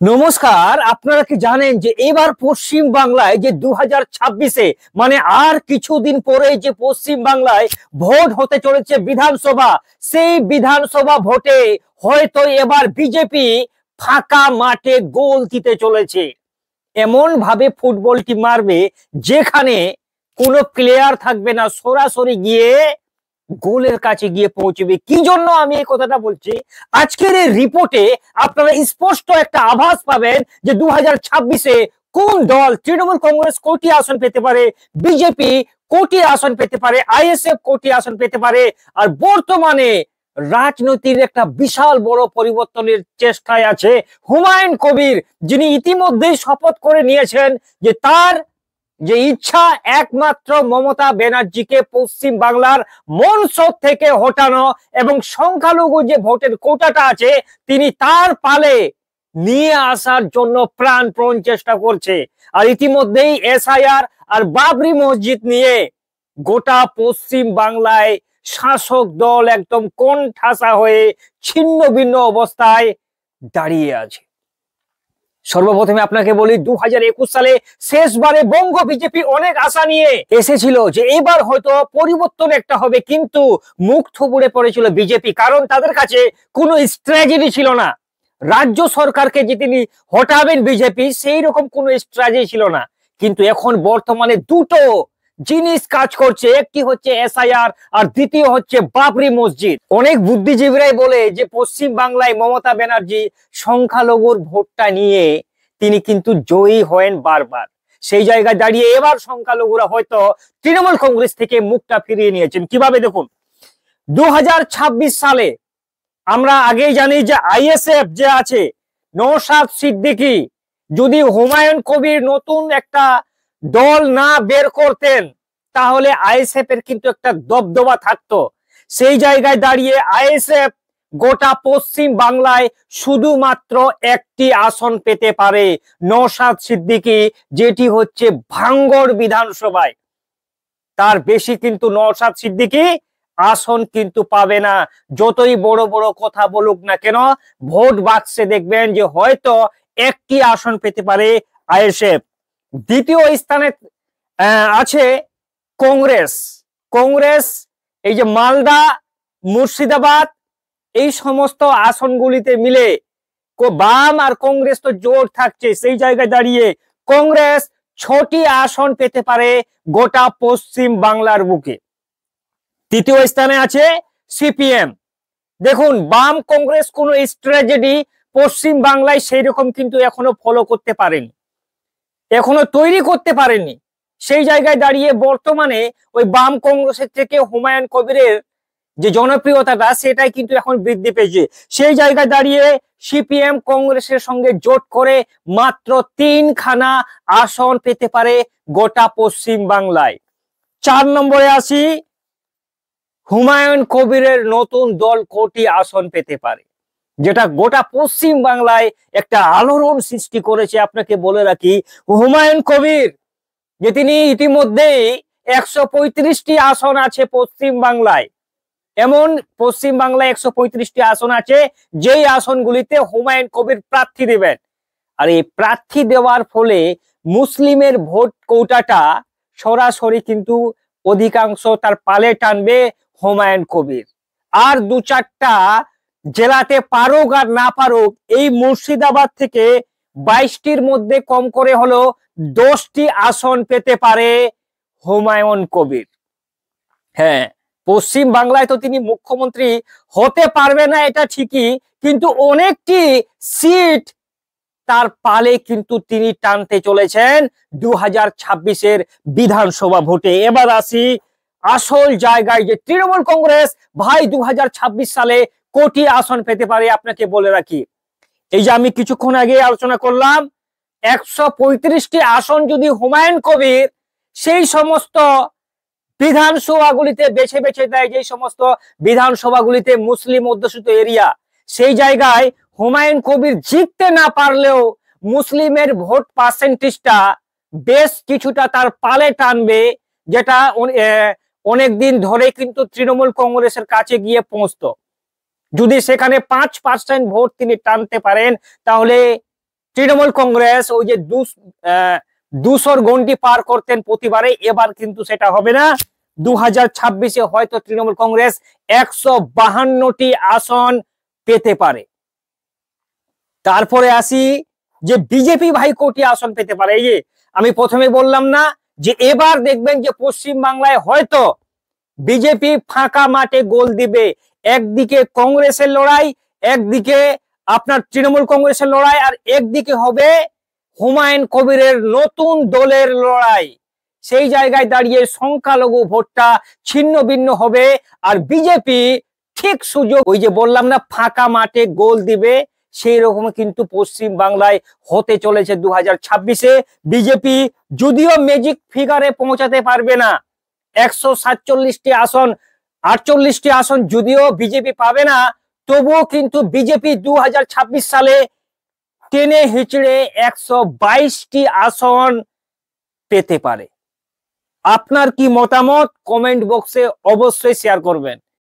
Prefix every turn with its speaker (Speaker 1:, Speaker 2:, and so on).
Speaker 1: নমস্কার। আপনারা কি জানেন যে এবার পশ্চিম বাংলায় যে 2026-এ মানে আর কিছুদিন পরে যে পশ্চিম বাংলায় ভোট হতে চলেছে বিধানসভা, সেই বিধানসভা ভোটে হয়তো এবার বিজেপি ফাঁকা মাঠে গোল দিতে চলেছে। এমন ভাবে ফুটবলটি মারবে যেখানে কোনো প্লেয়ার থাকবে না, সরাসরি গিয়ে গোলের কাছে গিয়ে পৌঁছবে। কি জন্য আমি এই কথাটা বলছি, আজকের এই রিপোর্টে আপনারা স্পষ্ট একটা আভাস পাবেন যে 2026-এ কোন দল, তৃণমূল কংগ্রেস কোটি আসন পেতে পারে, বিজেপি কোটি আসন পেতে পারে, আইএসএফ কোটি আসন পেতে পারে। আর বর্তমানে রাজনীতির একটা বিশাল বড় পরিবর্তনের চেষ্টায় আছে হুমায়ুন কবির, যিনি ইতিমধ্যেই শপথ করে নিয়েছেন যে তার যে ইচ্ছা একমাত্র মমতা ব্যানার্জিকে পশ্চিম বাংলার মঞ্চ থেকে হটানো এবং সংখ্যালঘু যে ভোটের কোটাটা আছে তিনি তার পালে নিয়ে আসার জন্য প্রাণপণ চেষ্টা করছে। আর ইতিমধ্যেই এসআইআর আর বাবরি মসজিদ নিয়ে গোটা পশ্চিম বাংলায় শাসক দল একদম কোণঠাসা হয়ে ছিন্ন ভিন্ন অবস্থায় দাঁড়িয়ে আছে। সর্বপ্রথমে আপনাকে বলি, 2021 সালে শেষবারে বঙ্গ বিজেপি অনেক আশা নিয়ে এসেছিল যে এবার হয়তো পরিবর্তন একটা হবে, কিন্তু মুখ থুবড়ে পড়েছিল বিজেপি, কারণ তাদের কাছে কোনো স্ট্র্যাটেজি ছিল না। রাজ্য সরকারকে যে তিনি হটাবেন বিজেপি, সেই রকম কোনো স্ট্র্যাটেজি ছিল না। কিন্তু এখন বর্তমানে দুটো জিনিস কাজ করছে, একটি হচ্ছে এসআইআর আর দ্বিতীয় হচ্ছে বাবরি মসজিদ। অনেক বুদ্ধিজীবীরাই বলে যে পশ্চিম বাংলায় মমতা ব্যানার্জি সংখ্যালঘুর ভোটটা নিয়ে তিনি কিন্তু জয়ী হয়েন বারবার। সেই জায়গায় দাঁড়িয়ে এবার সংখ্যালঘুরা হয়তো তৃণমূল কংগ্রেস থেকে মুখটা ফিরিয়ে নিয়েছেন। কিভাবে দেখুন, 2026 সালে আমরা আগেই জানি যে আইএসএফ যে আছে, নওশাদ সিদ্দিকী, যদি হুমায়ুন কবির নতুন একটা দল না বের করতেন তাহলে আইএসএফ এর কিন্তু একটা দবদবা থাকতো। সেই জায়গায় দাঁড়িয়ে আইএসএফ গোটা পশ্চিম বাংলায় শুধুমাত্র একটি আসন পেতে পারে, নওশাদ সিদ্দিকী, যেটি হচ্ছে ভাঙ্গড় বিধানসভায়। তার বেশি কিন্তু নওশাদ সিদ্দিকী আসন কিন্তু পাবে না, যতই বড় বড় কথা বলুক না কেন। ভোট বাক্সে দেখবেন যে হয়তো একটি আসন পেতে পারে আইএসএফ। দ্বিতীয় স্থানে আছে কংগ্রেস। কংগ্রেস এই যে মালদা, মুর্শিদাবাদ, এই সমস্ত আসনগুলিতে মিলে বাম আর কংগ্রেস তো জোর থাকছে। সেই জায়গায় দাঁড়িয়ে কংগ্রেস 6টি আসন পেতে পারে গোটা পশ্চিম বাংলার বুকে। তৃতীয় স্থানে আছে সিপিএম। দেখুন, বাম কংগ্রেস কোনো স্ট্র্যাটেজি পশ্চিম বাংলায় সেই রকম কিন্তু এখনো ফলো করতে পারেনি, এখনো তৈরি করতে পারেনি। সেই জায়গায় দাঁড়িয়ে বর্তমানে ওই বাম কংগ্রেসের থেকে হুমায়ুন কবিরের যে জনপ্রিয়তাটা সেটাই কিন্তু এখন বৃদ্ধি পেয়েছে। সেই জায়গায় দাঁড়িয়ে সিপিএম কংগ্রেসের সঙ্গে জোট করে মাত্র 3খানা আসন পেতে পারে গোটা পশ্চিম বাংলায়। 4 নম্বরে আসি, হুমায়ুন কবিরের নতুন দল কোটি আসন পেতে পারে, যেটা গোটা পশ্চিম বাংলায় একটা আলোড়ন সৃষ্টি করেছে। আপনাকে বলে রাখি, হুমায়ুন কবির যে তিনি ইতিমধ্যেই 135টি আসন আছে পশ্চিম বাংলায়। এমন পশ্চিম বাংলায় 135টি আসন আছে যেই আসনগুলিতে হুমায়ুন কবির প্রার্থী দেবেন। আর এই প্রার্থী দেওয়ার ফলে মুসলিমের ভোট কোটাটা সরাসরি কিন্তু অধিকাংশ তার পালে টানবে হুমায়ুন কবির। আর 2-4টা জেলাতে পারুক আর না পারুক, এই মুর্শিদাবাদ থেকে 22টির মধ্যে কম করে হলো 10টি আসন পেতে পারে হুমায়ুন কবির। হ্যাঁ, পশ্চিম বাংলায় তো তিনি মুখ্যমন্ত্রী হতে পারবে না এটা ঠিকই, কিন্তু অনেকটি সিট তার পালে কিন্তু তিনি টানতে চলেছেন 2026-এর বিধানসভা ভোটে। এবার আসি আসল জায়গায়, যে তৃণমূল কংগ্রেস ভাই 2026 সালে কোটি আসন পেতে পারে। আপনাকে বলে রাখি, এই যে আমি কিছুক্ষণ আগে আলোচনা করলাম, 135টি আসন যদি হুমায়ুন কবির সেই সমস্ত বিধানসভাগুলিতে বেছে বেছে দেয়, যে সমস্ত বিধানসভাগুলিতে মুসলিম অধ্যুষিত এরিয়া, সেই জায়গায় হুমায়ুন কবির জিততে না পারলেও মুসলিমের ভোট পার্সেন্টেজটা বেশ কিছুটা তার পালে টানবে, যেটা অনেকদিন ধরে কিন্তু তৃণমূল কংগ্রেসের কাছে গিয়ে পৌঁছতো। যদি সেখানে 5% ভোট তিনি টানতে পারেন তাহলে তৃণমূল কংগ্রেস ওই যে 200 গন্ডি পার করতেন প্রতিবারে, এবার কিন্তু সেটা হবে না। 2026-এ হয়তো তৃণমূল কংগ্রেস 152টি আসন পেতে পারে। তারপরে আসি যে বিজেপি ভাই কোটি আসন পেতে পারে। এই যে আমি প্রথমে বললাম না যে এবার দেখবেন যে পশ্চিম বাংলায় হয়তো বিজেপি ফাঁকা মাঠে গোল দিবে। একদিকে কংগ্রেসের লড়াই, একদিকে আপনার তৃণমূল কংগ্রেসের লড়াই, আর একদিকে হবে হুমায়ুন কবিরের নতুন দলের লড়াই। সেই জায়গায় দাঁড়িয়ে সংখ্যালঘু ভোটটা ছিন্ন ভিন্ন হবে, আর বিজেপি ঠিক সুযোগ, ওই যে বললাম না ফাঁকা মাঠে গোল দিবে, সেই রকম কিন্তু পশ্চিম বাংলায় হতে চলেছে 2026-এ। বিজেপি যদিও ম্যাজিক ফিগারে পৌঁছাতে পারবে না, 147টি আসন 48টি আসন যদিও বিজেপি পাবে না, তবুও কিন্তু বিজেপি 2026 সালে টেনে হিচড়ে 122টি আসন পেতে পারে। আপনার কি মতামত কমেন্ট বক্সে অবশ্যই শেয়ার করবেন।